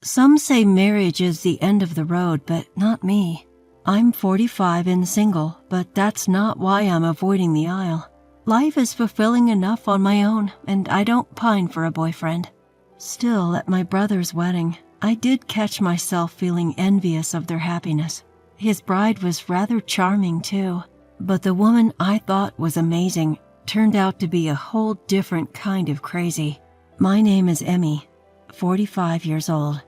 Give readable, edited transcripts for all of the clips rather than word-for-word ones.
Some say marriage is the end of the road, but not me. I'm 45 and single, but that's not why I'm avoiding the aisle. Life is fulfilling enough on my own, and I don't pine for a boyfriend. Still, at my brother's wedding, I did catch myself feeling envious of their happiness. His bride was rather charming too, but the woman I thought was amazing turned out to be a whole different kind of crazy. My name is Emmy, 45 years old.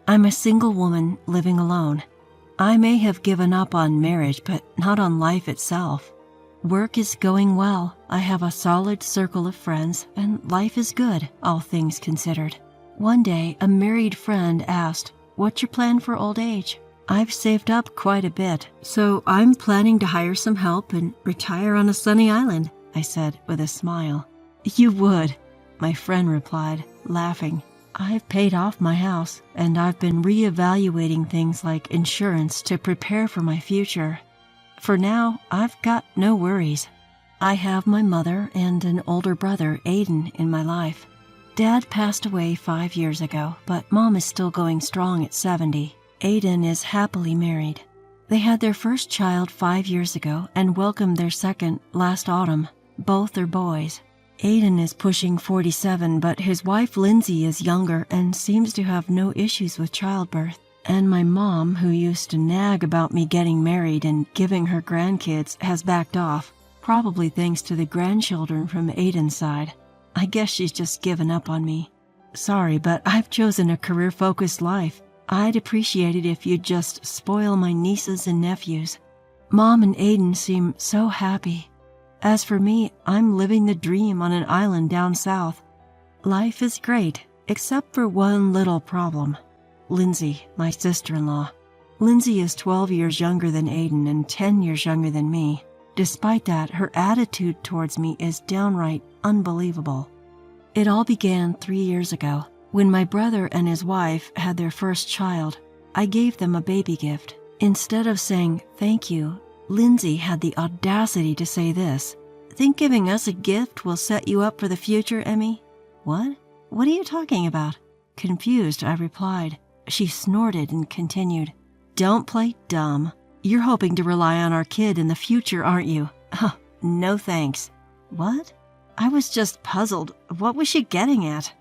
I'm a single woman living alone. I may have given up on marriage, but not on life itself. Work is going well. I have a solid circle of friends, and life is good, all things considered. One day, a married friend asked, "What's your plan for old age?" I've saved up quite a bit, so I'm planning to hire some help and retire on a sunny island, I said with a smile. You would, my friend replied, laughing. I've paid off my house, and I've been reevaluating things like insurance to prepare for my future. For now, I've got no worries. I have my mother and an older brother, Aiden, in my life. Dad passed away 5 years ago, but Mom is still going strong at 70. Aiden is happily married. They had their first child 5 years ago and welcomed their second last autumn. Both are boys. Aiden is pushing 47, but his wife Lindsay is younger and seems to have no issues with childbirth. And my mom, who used to nag about me getting married and giving her grandkids, has backed off, probably thanks to the grandchildren from Aiden's side. I guess she's just given up on me. Sorry, but I've chosen a career-focused life. I'd appreciate it if you'd just spoil my nieces and nephews. Mom and Aiden seem so happy. As for me, I'm living the dream on an island down south. Life is great, except for one little problem. Lindsay, my sister-in-law. Lindsay is 12 years younger than Aiden and 10 years younger than me. Despite that, her attitude towards me is downright unbelievable. It all began 3 years ago. When my brother and his wife had their first child, I gave them a baby gift. Instead of saying thank you, Lindsay had the audacity to say this. Think giving us a gift will set you up for the future, Emmy? What? What are you talking about? Confused, I replied. She snorted and continued. Don't play dumb. You're hoping to rely on our kid in the future, aren't you? Huh, no thanks. What? I was just puzzled. What was she getting at?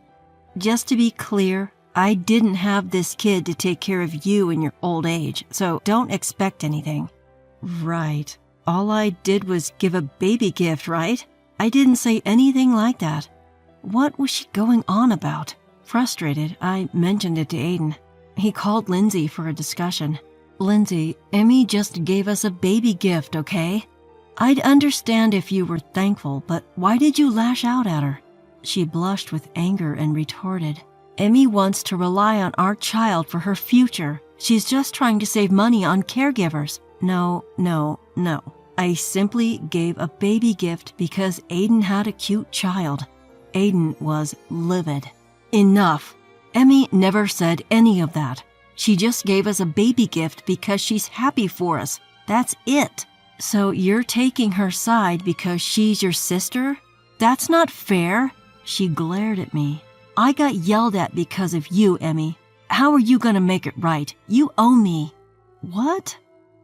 Just to be clear, I didn't have this kid to take care of you in your old age, so don't expect anything. Right. All I did was give a baby gift, right? I didn't say anything like that. What was she going on about? Frustrated, I mentioned it to Aiden. He called Lindsay for a discussion. Lindsay, Emmy just gave us a baby gift, okay? I'd understand if you were thankful, but why did you lash out at her? She blushed with anger and retorted. Emmy wants to rely on our child for her future. She's just trying to save money on caregivers. No. I simply gave a baby gift because Aiden had a cute child. Aiden was livid. Enough. Emmy never said any of that. She just gave us a baby gift because she's happy for us. That's it. So you're taking her side because she's your sister? That's not fair. She glared at me. I got yelled at because of you, Emmy. How are you going to make it right? You owe me. What?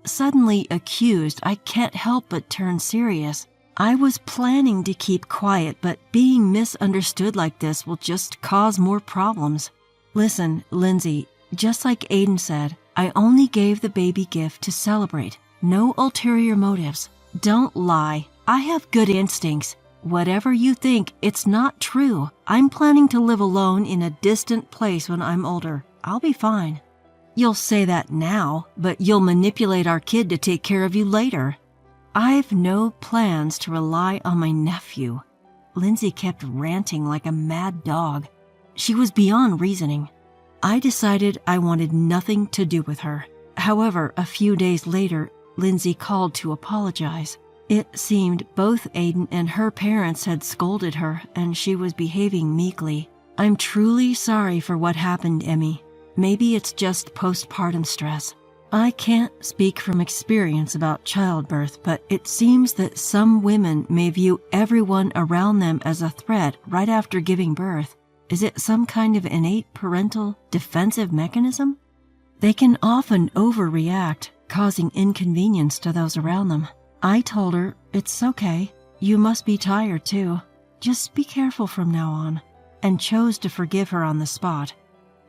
Suddenly accused, I can't help but turn serious. I was planning to keep quiet, but being misunderstood like this will just cause more problems. Listen, Lindsay, just like Aiden said, I only gave the baby gift to celebrate. No ulterior motives. Don't lie. I have good instincts. Whatever you think, it's not true. I'm planning to live alone in a distant place when I'm older. I'll be fine. You'll say that now, but you'll manipulate our kid to take care of you later. I've no plans to rely on my nephew. Lindsay kept ranting like a mad dog. She was beyond reasoning. I decided I wanted nothing to do with her. However, a few days later, Lindsay called to apologize. It seemed both Aiden and her parents had scolded her, and she was behaving meekly. I'm truly sorry for what happened, Emmy. Maybe it's just postpartum stress. I can't speak from experience about childbirth, but it seems that some women may view everyone around them as a threat right after giving birth. Is it some kind of innate parental defensive mechanism? They can often overreact, causing inconvenience to those around them. I told her, it's okay. You must be tired too. Just be careful from now on, and chose to forgive her on the spot.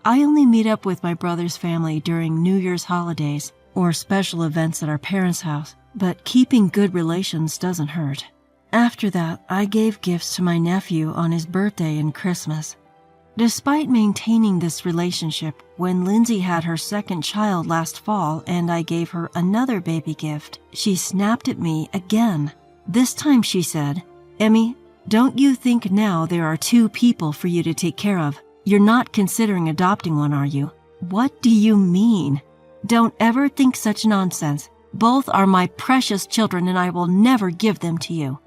I only meet up with my brother's family during New Year's holidays or special events at our parents' house, but keeping good relations doesn't hurt. After that, I gave gifts to my nephew on his birthday and Christmas. Despite maintaining this relationship, when Lindsay had her second child last fall and I gave her another baby gift, she snapped at me again. This time she said, "Emmy, don't you think now there are two people for you to take care of? You're not considering adopting one, are you?" "What do you mean?" "Don't ever think such nonsense. Both are my precious children and I will never give them to you."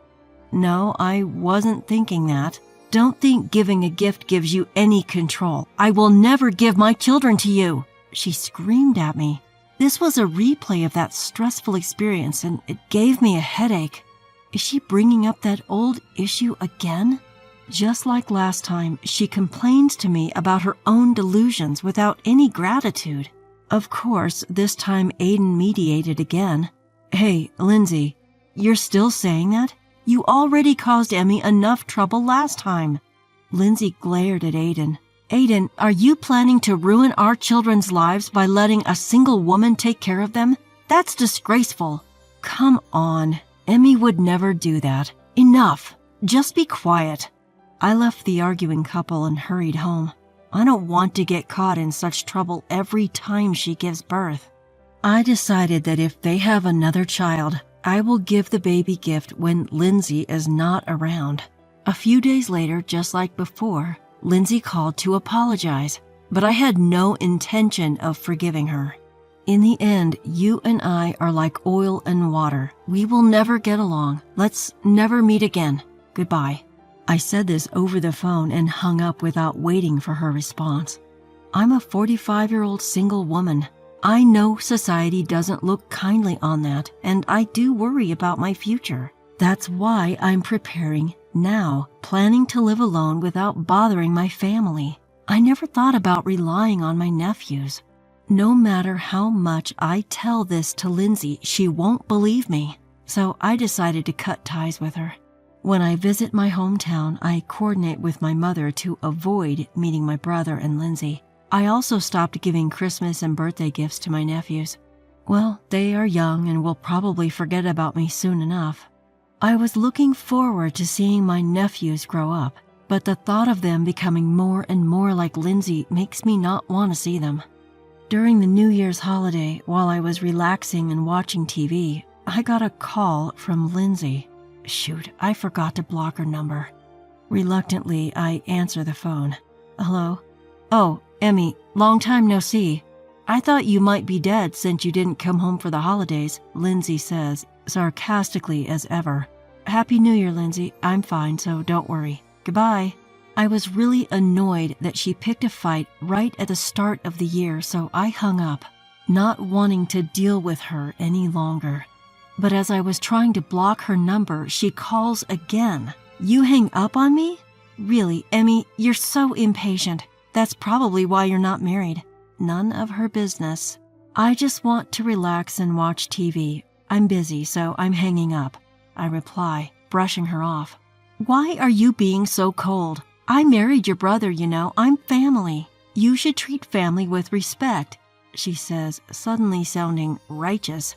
"No, I wasn't thinking that. Don't think giving a gift gives you any control. I will never give my children to you," she screamed at me. This was a replay of that stressful experience and it gave me a headache. Is she bringing up that old issue again? Just like last time, she complains to me about her own delusions without any gratitude. Of course, this time Aiden mediated again. "Hey, Lindsay, you're still saying that? You already caused Emmy enough trouble last time." Lindsay glared at Aiden. "Aiden, are you planning to ruin our children's lives by letting a single woman take care of them? That's disgraceful." "Come on. Emmy would never do that. Enough. Just be quiet." I left the arguing couple and hurried home. I don't want to get caught in such trouble every time she gives birth. I decided that if they have another child, I will give the baby gift when Lindsay is not around. A few days later, just like before, Lindsay called to apologize, but I had no intention of forgiving her. "In the end, you and I are like oil and water. We will never get along. Let's never meet again. Goodbye." I said this over the phone and hung up without waiting for her response. I'm a 45-year-old single woman. I know society doesn't look kindly on that, and I do worry about my future. That's why I'm preparing now, planning to live alone without bothering my family. I never thought about relying on my nephews. No matter how much I tell this to Lindsay, she won't believe me, so I decided to cut ties with her. When I visit my hometown, I coordinate with my mother to avoid meeting my brother and Lindsay. I also stopped giving Christmas and birthday gifts to my nephews. Well, they are young and will probably forget about me soon enough. I was looking forward to seeing my nephews grow up, but the thought of them becoming more and more like Lindsay makes me not want to see them. During the New Year's holiday, while I was relaxing and watching TV, I got a call from Lindsay. Shoot, I forgot to block her number. Reluctantly, I answer the phone. "Hello? Oh, Emmy, long time no see. I thought you might be dead since you didn't come home for the holidays," Lindsay says, sarcastically as ever. "Happy New Year, Lindsay. I'm fine, so don't worry. Goodbye." I was really annoyed that she picked a fight right at the start of the year, so I hung up, not wanting to deal with her any longer. But as I was trying to block her number, she calls again. "You hang up on me? Really, Emmy, you're so impatient. That's probably why you're not married." None of her business. "I just want to relax and watch TV. I'm busy, so I'm hanging up," I reply, brushing her off. "Why are you being so cold? I married your brother, you know. I'm family. You should treat family with respect," she says, suddenly sounding righteous.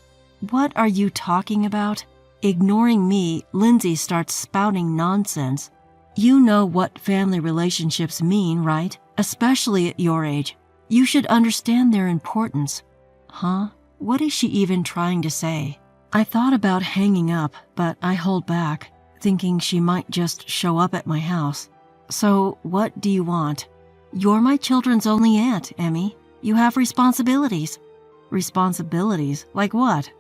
"What are you talking about?" Ignoring me, Lindsay starts spouting nonsense. "You know what family relationships mean, right? Especially at your age. You should understand their importance." Huh? What is she even trying to say? I thought about hanging up, but I hold back, thinking she might just show up at my house. "So what do you want?" "You're my children's only aunt, Emmy. You have responsibilities." "Responsibilities? Like what?"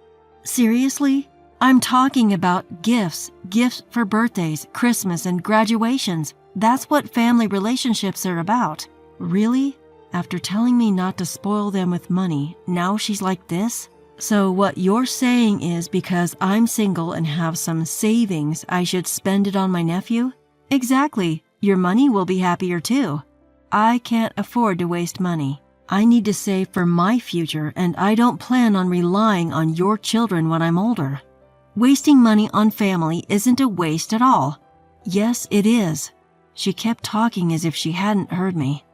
"Seriously? I'm talking about gifts for birthdays, Christmas, and graduations. That's what family relationships are about." "Really? After telling me not to spoil them with money, now she's like this? So what you're saying is because I'm single and have some savings, I should spend it on my nephew?" "Exactly. Your money will be happier too. I can't afford to waste money. I need to save for my future, and I don't plan on relying on your children when I'm older. Wasting money on family isn't a waste at all. Yes, it is. She kept talking as if she hadn't heard me.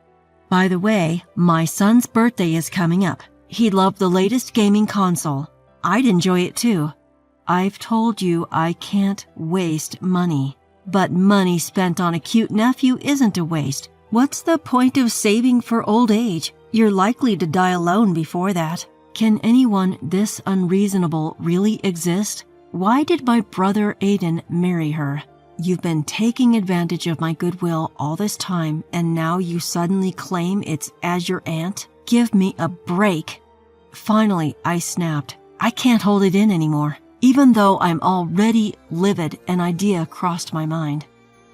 By the way, my son's birthday is coming up. He'd love the latest gaming console. I'd enjoy it too. I've told you I can't waste money. But money spent on a cute nephew isn't a waste. What's the point of saving for old age? You're likely to die alone before that. Can anyone this unreasonable really exist? Why did my brother Aiden marry her? You've been taking advantage of my goodwill all this time, and now you suddenly claim it's as your aunt? Give me a break. Finally, I snapped. I can't hold it in anymore. Even though I'm already livid, an idea crossed my mind.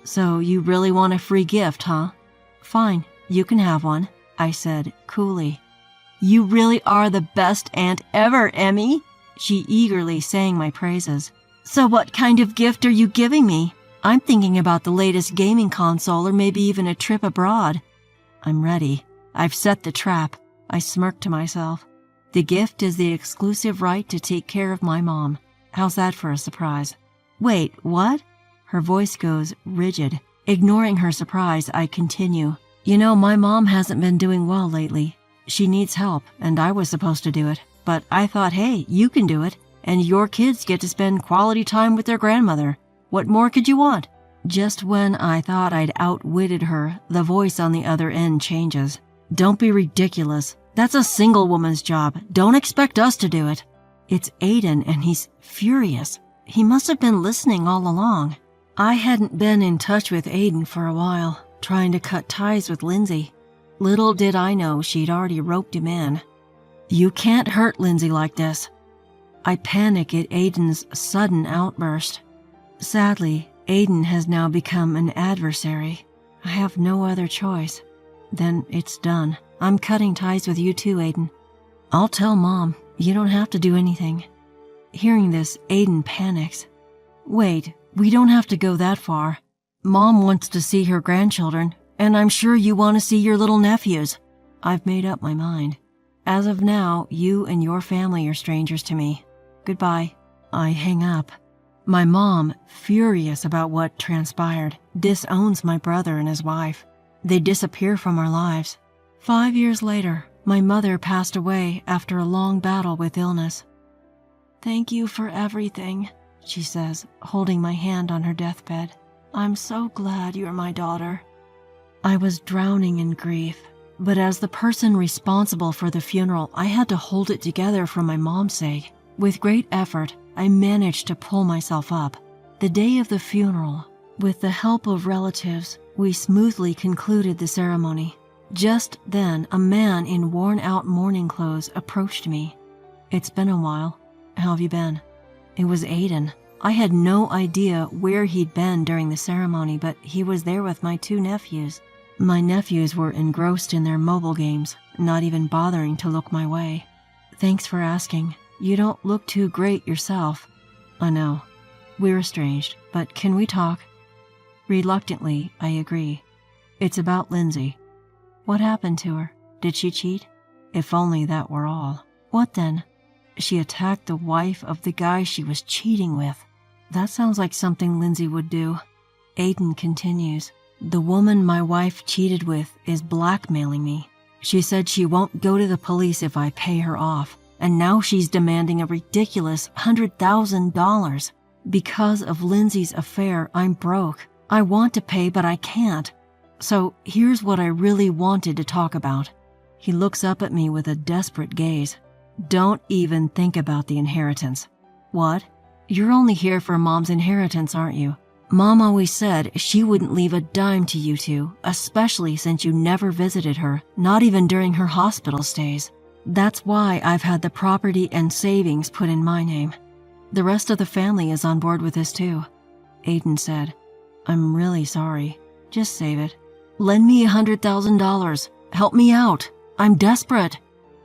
So you really want a free gift, huh? Fine, you can have one, I said coolly. You really are the best aunt ever, Emmy. She eagerly sang my praises. So what kind of gift are you giving me? I'm thinking about the latest gaming console or maybe even a trip abroad. I'm ready. I've set the trap. I smirked to myself. The gift is the exclusive right to take care of my mom. How's that for a surprise? Wait, what? Her voice goes rigid. Ignoring her surprise, I continue. You know, my mom hasn't been doing well lately. She needs help, and I was supposed to do it. But I thought, hey, you can do it, and your kids get to spend quality time with their grandmother. What more could you want? Just when I thought I'd outwitted her, the voice on the other end changes. Don't be ridiculous. That's a single woman's job. Don't expect us to do it. It's Aiden, and he's furious. He must have been listening all along. I hadn't been in touch with Aiden for a while, trying to cut ties with Lindsay. Little did I know she'd already roped him in. You can't hurt Lindsay like this. I panic at Aiden's sudden outburst. Sadly, Aiden has now become an adversary. I have no other choice. Then it's done. I'm cutting ties with you too, Aiden. I'll tell Mom. You don't have to do anything. Hearing this, Aiden panics. Wait, we don't have to go that far. Mom wants to see her grandchildren, and I'm sure you want to see your little nephews. I've made up my mind. As of now, you and your family are strangers to me. Goodbye. I hang up. My mom, furious about what transpired, disowns my brother and his wife. They disappear from our lives. 5 years later, my mother passed away after a long battle with illness. Thank you for everything, she says, holding my hand on her deathbed. I'm so glad you're my daughter. I was drowning in grief, but as the person responsible for the funeral, I had to hold it together for my mom's sake. With great effort, I managed to pull myself up. The day of the funeral, with the help of relatives, we smoothly concluded the ceremony. Just then, a man in worn-out mourning clothes approached me. It's been a while. How have you been? It was Aiden. I had no idea where he'd been during the ceremony, but he was there with my 2 nephews. My nephews were engrossed in their mobile games, not even bothering to look my way. Thanks for asking. You don't look too great yourself. I know. We're estranged, but can we talk? Reluctantly, I agree. It's about Lindsay. What happened to her? Did she cheat? If only that were all. What then? She attacked the wife of the guy she was cheating with. That sounds like something Lindsay would do. Aiden continues. The woman my wife cheated with is blackmailing me. She said she won't go to the police if I pay her off, and now she's demanding a ridiculous $100,000. Because of Lindsay's affair, I'm broke. I want to pay, but I can't. So here's what I really wanted to talk about. He looks up at me with a desperate gaze. Don't even think about the inheritance. What? You're only here for Mom's inheritance, aren't you? Mom always said she wouldn't leave a dime to you two, especially since you never visited her, not even during her hospital stays. That's why I've had the property and savings put in my name. The rest of the family is on board with this too. Aiden said, I'm really sorry. Just save it. Lend me $100,000. Help me out. I'm desperate.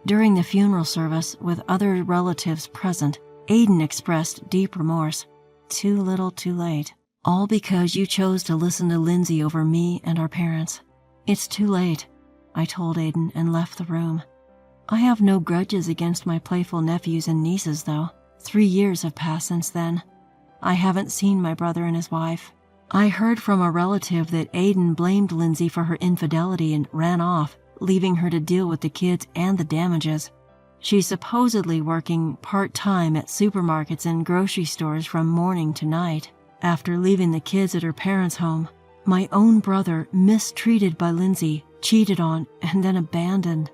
During the funeral service, with other relatives present, Aiden expressed deep remorse. Too little too late. All because you chose to listen to Lindsay over me and our parents. It's too late, I told Aiden and left the room. I have no grudges against my playful nephews and nieces, though. 3 years have passed since then. I haven't seen my brother and his wife. I heard from a relative that Aiden blamed Lindsay for her infidelity and ran off, leaving her to deal with the kids and the damages. She's supposedly working part-time at supermarkets and grocery stores from morning to night. After leaving the kids at her parents' home, my own brother, mistreated by Lindsay, cheated on, and then abandoned.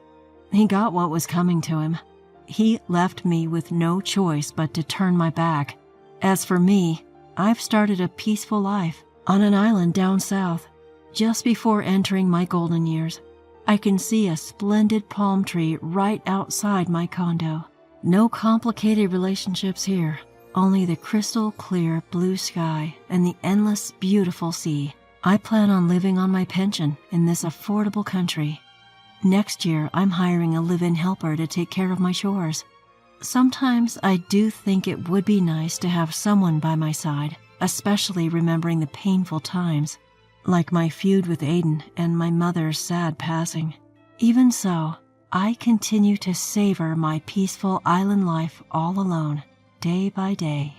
He got what was coming to him. He left me with no choice but to turn my back. As for me, I've started a peaceful life on an island down south. Just before entering my golden years, I can see a splendid palm tree right outside my condo. No complicated relationships here, only the crystal clear blue sky and the endless beautiful sea. I plan on living on my pension in this affordable country. Next year, I'm hiring a live-in helper to take care of my chores. Sometimes I do think it would be nice to have someone by my side, especially remembering the painful times, like my feud with Aiden and my mother's sad passing. Even so, I continue to savor my peaceful island life all alone, day by day.